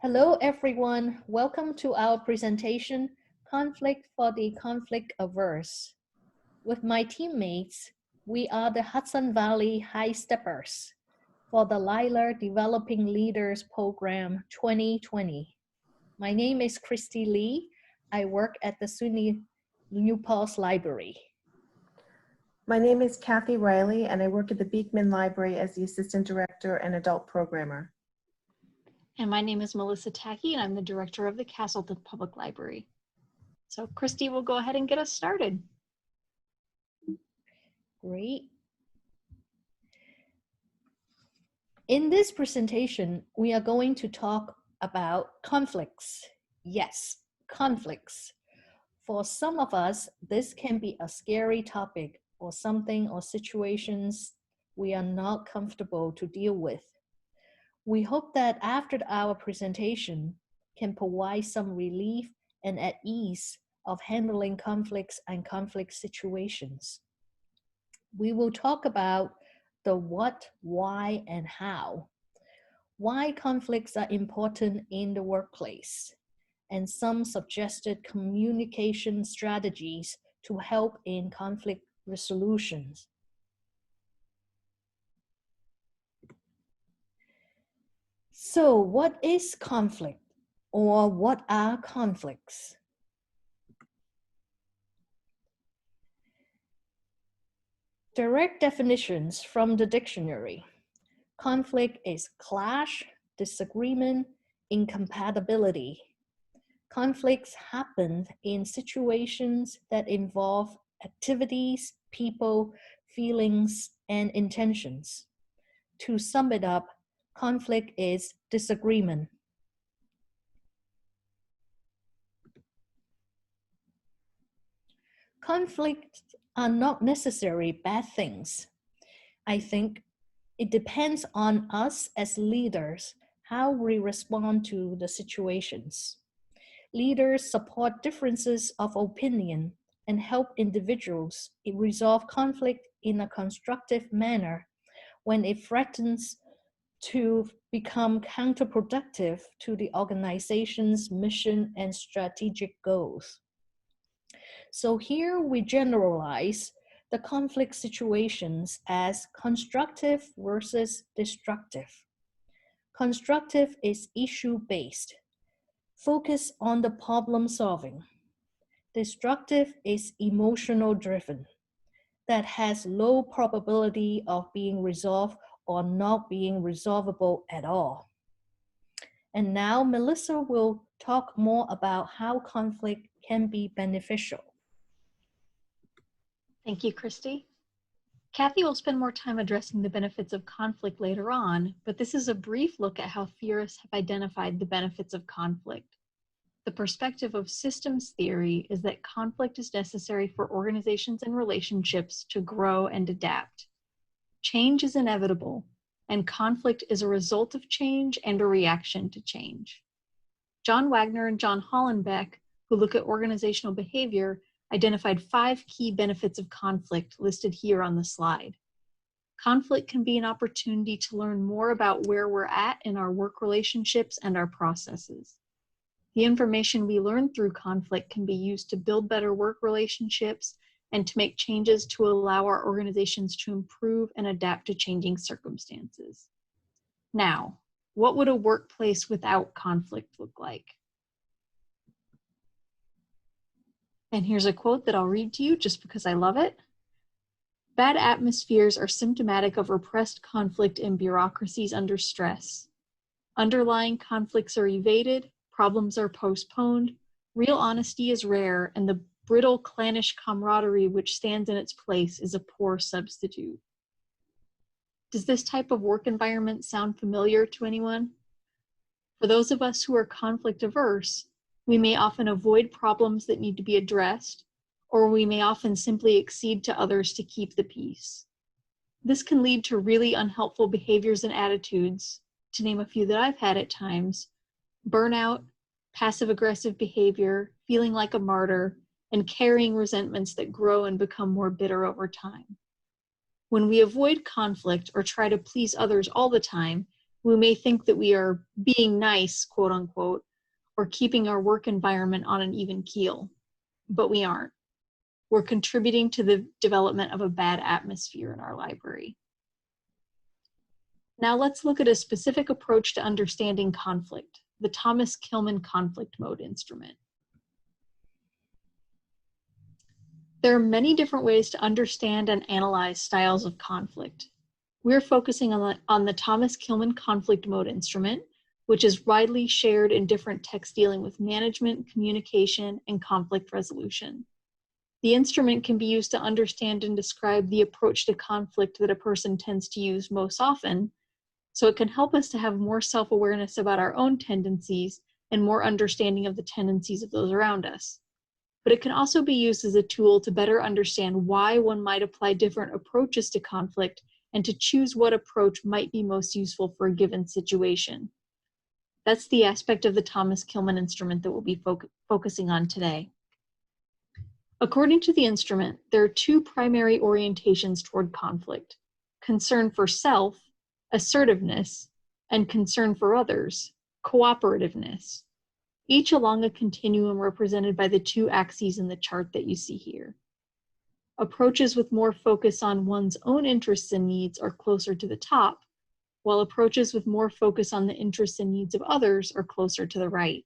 Hello, everyone. Welcome to our presentation, Conflict for the Conflict Averse. With my teammates, we are the Hudson Valley Highsteppers for the NYLA Developing Leaders Program 2020. My name is Christy Lee. I work at the SUNY New Paltz Library. My name is Kathy Riley, and I work at the Beekman Library as the Assistant Director and Adult Programmer. And my name is Melissa Tackey, and I'm the Director of the Castleton Public Library. So Christy will go ahead and get us started. Great. In this presentation, we are going to talk about conflicts. Yes, conflicts. For some of us, this can be a scary topic or something or situations we are not comfortable to deal with. We hope that after our presentation can provide some relief and at ease of handling conflicts and conflict situations. We will talk about the what, why, and how. Why conflicts are important in the workplace, and some suggested communication strategies to help in conflict resolutions. So what is conflict, or what are conflicts? Direct definitions from the dictionary. Conflict is clash, disagreement, incompatibility. Conflicts happen in situations that involve activities, people, feelings, and intentions. To sum it up, conflict is disagreement. Conflicts are not necessarily bad things. I think it depends on us as leaders how we respond to the situations. Leaders support differences of opinion and help individuals resolve conflict in a constructive manner when it threatens to become counterproductive to the organization's mission and strategic goals. So here we generalize the conflict situations as constructive versus destructive. Constructive is issue-based, focus on the problem solving. Destructive is emotional-driven, that has low probability of being resolved or not being resolvable at all. And now Melissa will talk more about how conflict can be beneficial. Thank you, Christy. Kathy will spend more time addressing the benefits of conflict later on, but this is a brief look at how theorists have identified the benefits of conflict. The perspective of systems theory is that conflict is necessary for organizations and relationships to grow and adapt. Change is inevitable, and conflict is a result of change and a reaction to change. John Wagner and John Hollenbeck, who look at organizational behavior, identified 5 key benefits of conflict listed here on the slide. Conflict can be an opportunity to learn more about where we're at in our work relationships and our processes. The information we learn through conflict can be used to build better work relationships and to make changes to allow our organizations to improve and adapt to changing circumstances. Now, what would a workplace without conflict look like? And here's a quote that I'll read to you just because I love it. Bad atmospheres are symptomatic of repressed conflict and bureaucracies under stress. Underlying conflicts are evaded, problems are postponed, real honesty is rare, and the brittle clannish camaraderie which stands in its place is a poor substitute. Does this type of work environment sound familiar to anyone? For those of us who are conflict averse, we may often avoid problems that need to be addressed, or we may often simply accede to others to keep the peace. This can lead to really unhelpful behaviors and attitudes, to name a few that I've had at times: burnout, passive-aggressive behavior, feeling like a martyr, and carrying resentments that grow and become more bitter over time. When we avoid conflict or try to please others all the time, We may think that we are being nice, quote unquote, or keeping our work environment on an even keel, but we aren't. We're contributing to the development of a bad atmosphere in our library. Now let's look at a specific approach to understanding conflict, the Thomas Kilmann conflict mode instrument. There are many different ways to understand and analyze styles of conflict. We're focusing on the Thomas Kilmann conflict mode instrument, which is widely shared in different texts dealing with management, communication, and conflict resolution. The instrument can be used to understand and describe the approach to conflict that a person tends to use most often, so it can help us to have more self-awareness about our own tendencies and more understanding of the tendencies of those around us. But it can also be used as a tool to better understand why one might apply different approaches to conflict and to choose what approach might be most useful for a given situation. That's the aspect of the Thomas Kilmann instrument that we'll be focusing on today. According to the instrument, there are two primary orientations toward conflict: concern for self, assertiveness, and concern for others, cooperativeness, each along a continuum represented by the two axes in the chart that you see here. Approaches with more focus on one's own interests and needs are closer to the top, while approaches with more focus on the interests and needs of others are closer to the right.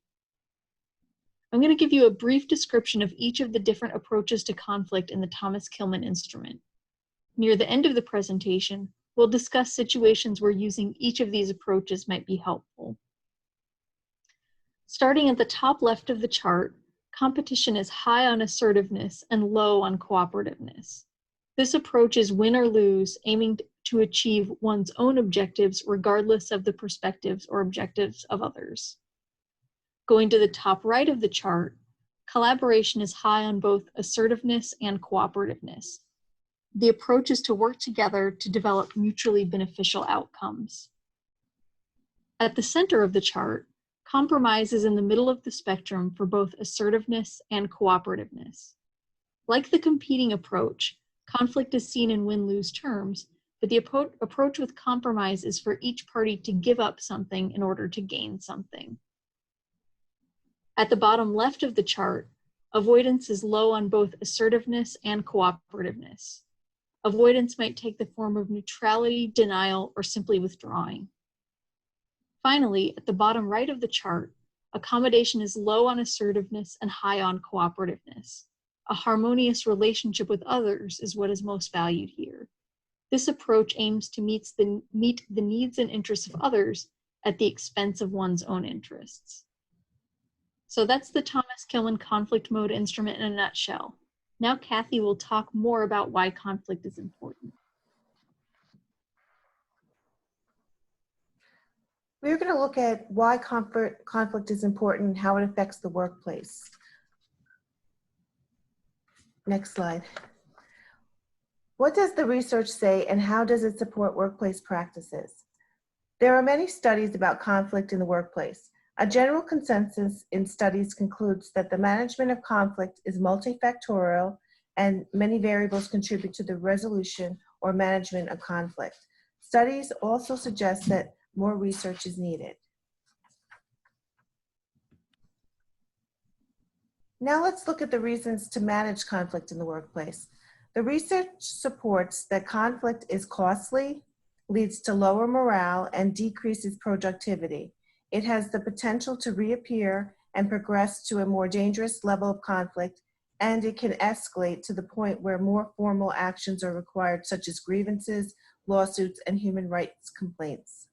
I'm going to give you a brief description of each of the different approaches to conflict in the Thomas Kilmann instrument. Near the end of the presentation, we'll discuss situations where using each of these approaches might be helpful. Starting at the top left of the chart, competition is high on assertiveness and low on cooperativeness. This approach is win or lose, aiming to achieve one's own objectives regardless of the perspectives or objectives of others. Going to the top right of the chart, collaboration is high on both assertiveness and cooperativeness. The approach is to work together to develop mutually beneficial outcomes. At the center of the chart, compromise is in the middle of the spectrum for both assertiveness and cooperativeness. Like the competing approach, conflict is seen in win-lose terms, but the approach with compromise is for each party to give up something in order to gain something. At the bottom left of the chart, avoidance is low on both assertiveness and cooperativeness. Avoidance might take the form of neutrality, denial, or simply withdrawing. Finally, at the bottom right of the chart, accommodation is low on assertiveness and high on cooperativeness. A harmonious relationship with others is what is most valued here. This approach aims to meet the needs and interests of others at the expense of one's own interests. So that's the Thomas Kilmann conflict mode instrument in a nutshell. Now Kathy will talk more about why conflict is important. We're going to look at why conflict is important and how it affects the workplace. Next slide. What does the research say and how does it support workplace practices? There are many studies about conflict in the workplace. A general consensus in studies concludes that the management of conflict is multifactorial and many variables contribute to the resolution or management of conflict. Studies also suggest that more research is needed. Now let's look at the reasons to manage conflict in the workplace. The research supports that conflict is costly, leads to lower morale, and decreases productivity. It has the potential to reappear and progress to a more dangerous level of conflict, and it can escalate to the point where more formal actions are required, such as grievances, lawsuits, and human rights complaints.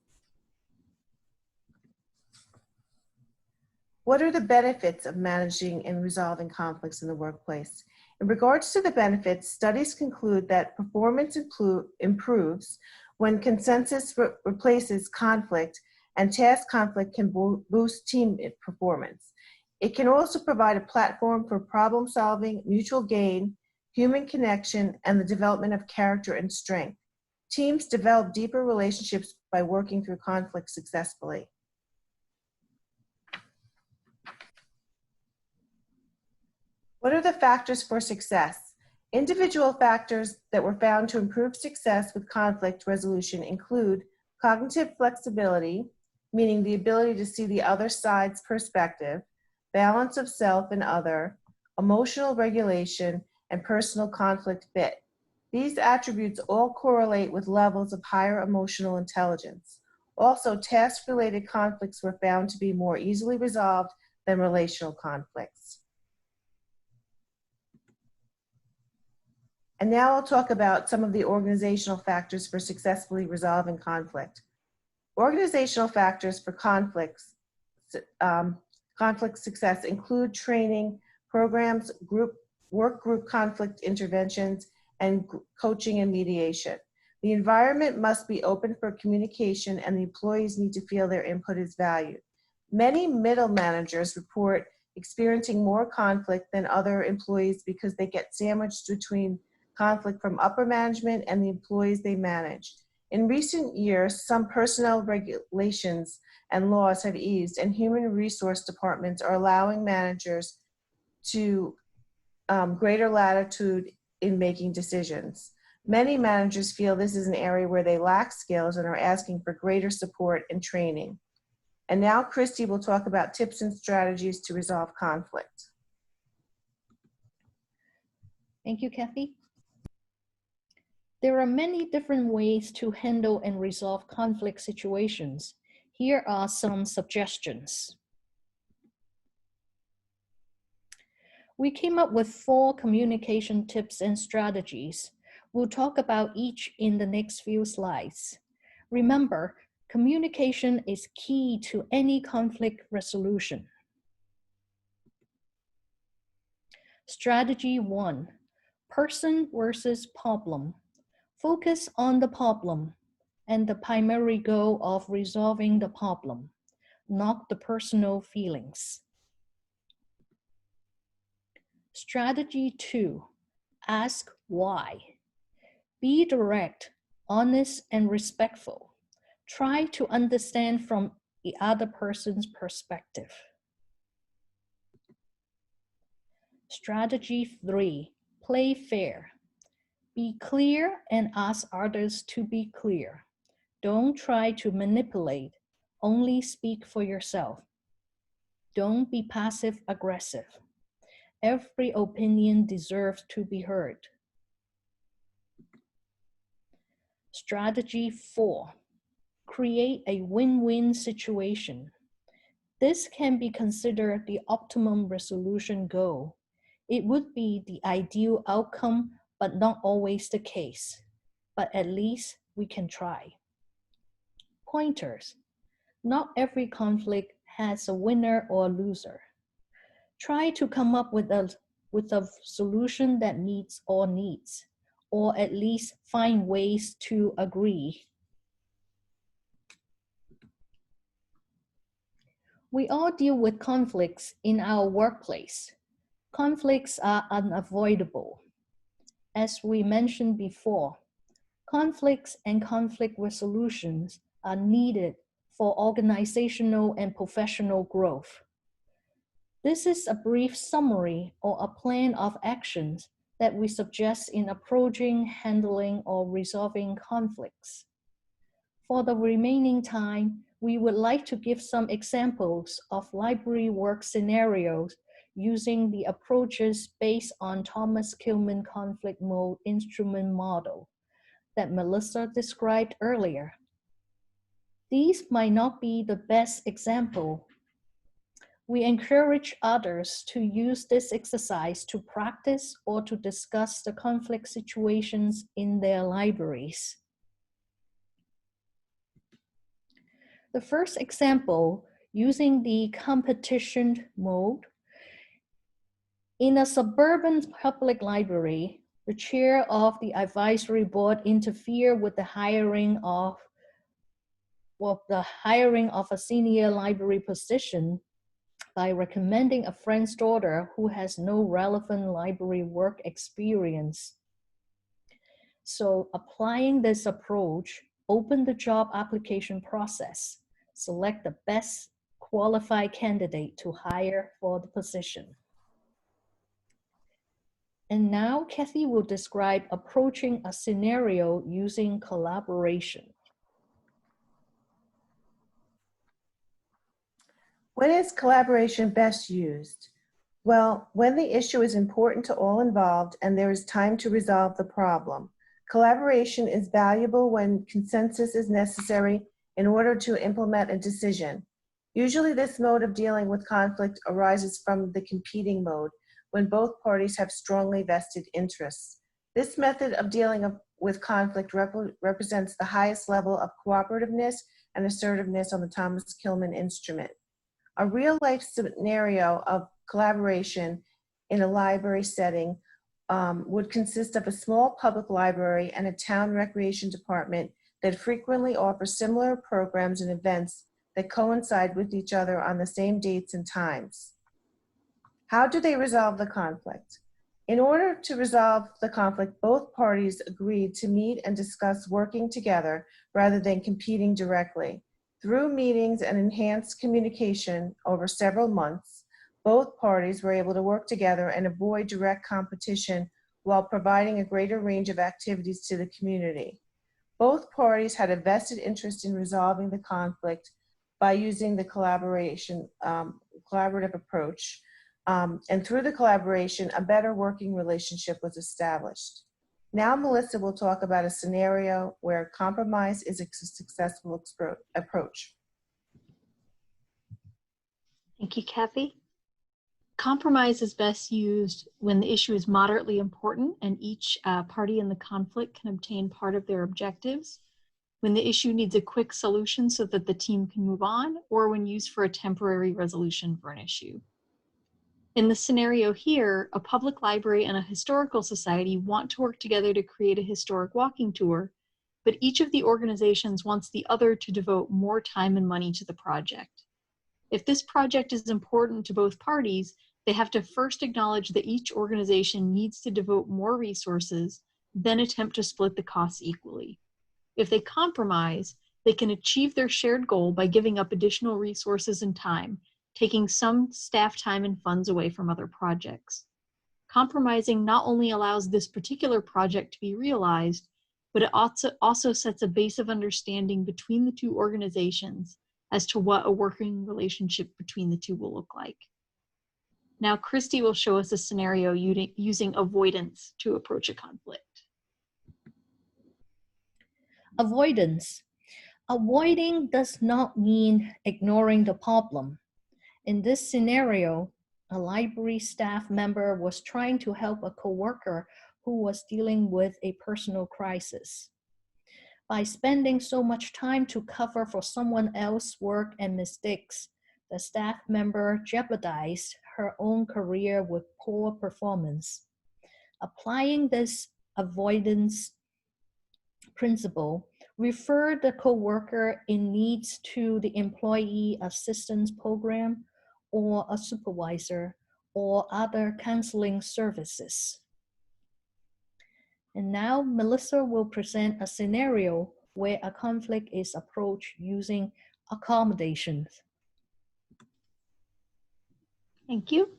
What are the benefits of managing and resolving conflicts in the workplace? In regards to the benefits, studies conclude that performance improves when consensus replaces conflict, and task conflict can boost team performance. It can also provide a platform for problem solving, mutual gain, human connection, and the development of character and strength. Teams develop deeper relationships by working through conflict successfully. What are the factors for success? Individual factors that were found to improve success with conflict resolution include cognitive flexibility, meaning the ability to see the other side's perspective, balance of self and other, emotional regulation, and personal conflict fit. These attributes all correlate with levels of higher emotional intelligence. Also, task-related conflicts were found to be more easily resolved than relational conflicts. And now I'll talk about some of the organizational factors for successfully resolving conflict. Organizational factors for conflict success include training, programs, work group conflict interventions, and coaching and mediation. The environment must be open for communication, and the employees need to feel their input is valued. Many middle managers report experiencing more conflict than other employees because they get sandwiched between conflict from upper management and the employees they manage. In recent years, some personnel regulations and laws have eased, and human resource departments are allowing managers to greater latitude in making decisions. Many managers feel this is an area where they lack skills and are asking for greater support and training. And now Christy will talk about tips and strategies to resolve conflict. Thank you, Kathy. There are many different ways to handle and resolve conflict situations. Here are some suggestions. We came up with 4 communication tips and strategies. We'll talk about each in the next few slides. Remember, communication is key to any conflict resolution. Strategy 1, person versus problem. Focus on the problem and the primary goal of resolving the problem, not the personal feelings. Strategy 2, ask why. Be direct, honest, and respectful. Try to understand from the other person's perspective. Strategy 3, play fair. Be clear and ask others to be clear. Don't try to manipulate, only speak for yourself. Don't be passive-aggressive. Every opinion deserves to be heard. Strategy 4, create a win-win situation. This can be considered the optimum resolution goal. It would be the ideal outcome, but not always the case. But at least we can try. Pointers. Not every conflict has a winner or a loser. Try to come up with a solution that meets all needs, or at least find ways to agree. We all deal with conflicts in our workplace. Conflicts are unavoidable. As we mentioned before, conflicts and conflict resolutions are needed for organizational and professional growth. This is a brief summary or a plan of actions that we suggest in approaching, handling, or resolving conflicts. For the remaining time, we would like to give some examples of library work scenarios using the approaches based on Thomas Kilman's conflict mode instrument model that Melissa described earlier. These might not be the best example. We encourage others to use this exercise to practice or to discuss the conflict situations in their libraries. The first example, using the competition mode. In a suburban public library, the chair of the advisory board interfered with the hiring of a senior library position by recommending a friend's daughter who has no relevant library work experience. So applying this approach, open the job application process, select the best qualified candidate to hire for the position. And now Kathy will describe approaching a scenario using collaboration. When is collaboration best used? Well, when the issue is important to all involved and there is time to resolve the problem. Collaboration is valuable when consensus is necessary in order to implement a decision. Usually this mode of dealing with conflict arises from the competing mode, when both parties have strongly vested interests. This method of dealing with conflict represents the highest level of cooperativeness and assertiveness on the Thomas Kilmann instrument. A real-life scenario of collaboration in a library setting would consist of a small public library and a town recreation department that frequently offer similar programs and events that coincide with each other on the same dates and times. How do they resolve the conflict? In order to resolve the conflict, both parties agreed to meet and discuss working together rather than competing directly. Through meetings and enhanced communication over several months, both parties were able to work together and avoid direct competition while providing a greater range of activities to the community. Both parties had a vested interest in resolving the conflict by using the collaborative approach. And through the collaboration, a better working relationship was established. Now Melissa will talk about a scenario where compromise is a successful approach. Thank you, Kathy. Compromise is best used when the issue is moderately important and each party in the conflict can obtain part of their objectives, when the issue needs a quick solution so that the team can move on, or when used for a temporary resolution for an issue. In the scenario here, a public library and a historical society want to work together to create a historic walking tour, but each of the organizations wants the other to devote more time and money to the project. If this project is important to both parties, they have to first acknowledge that each organization needs to devote more resources, then attempt to split the costs equally. If they compromise, they can achieve their shared goal by giving up additional resources and time, taking some staff time and funds away from other projects. Compromising not only allows this particular project to be realized, but it also sets a base of understanding between the two organizations as to what a working relationship between the two will look like. Now, Christy will show us a scenario using avoidance to approach a conflict. Avoidance. Avoiding does not mean ignoring the problem. In this scenario, a library staff member was trying to help a coworker who was dealing with a personal crisis. By spending so much time to cover for someone else's work and mistakes, the staff member jeopardized her own career with poor performance. Applying this avoidance principle, refer the coworker in need to the employee assistance program or a supervisor or other counseling services. And now Melissa will present a scenario where a conflict is approached using accommodations. Thank you.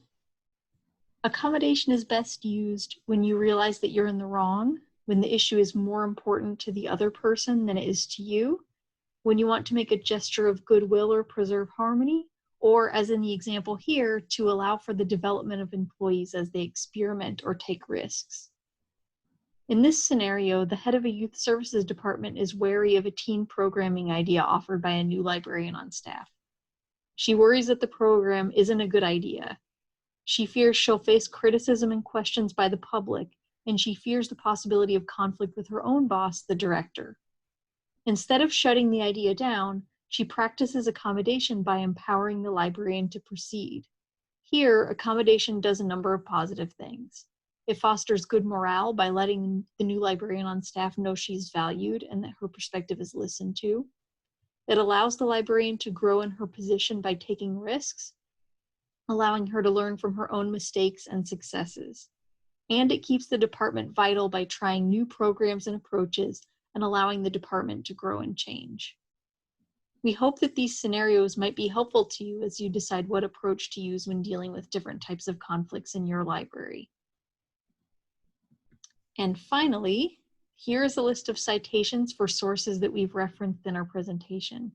Accommodation is best used when you realize that you're in the wrong, when the issue is more important to the other person than it is to you, when you want to make a gesture of goodwill or preserve harmony, or as in the example here, to allow for the development of employees as they experiment or take risks. In this scenario, the head of a youth services department is wary of a teen programming idea offered by a new librarian on staff. She worries that the program isn't a good idea. She fears she'll face criticism and questions by the public, and she fears the possibility of conflict with her own boss, the director. Instead of shutting the idea down, she practices accommodation by empowering the librarian to proceed. Here, accommodation does a number of positive things. It fosters good morale by letting the new librarian on staff know she's valued and that her perspective is listened to. It allows the librarian to grow in her position by taking risks, allowing her to learn from her own mistakes and successes. And it keeps the department vital by trying new programs and approaches and allowing the department to grow and change. We hope that these scenarios might be helpful to you as you decide what approach to use when dealing with different types of conflicts in your library. And finally, here is a list of citations for sources that we've referenced in our presentation.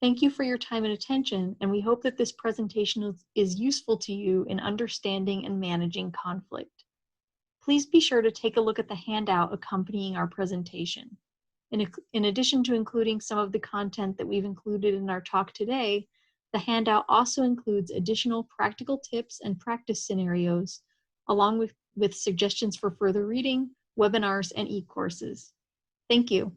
Thank you for your time and attention, and we hope that this presentation is useful to you in understanding and managing conflict. Please be sure to take a look at the handout accompanying our presentation. In addition to including some of the content that we've included in our talk today, the handout also includes additional practical tips and practice scenarios, along with suggestions for further reading, webinars, and e-courses. Thank you.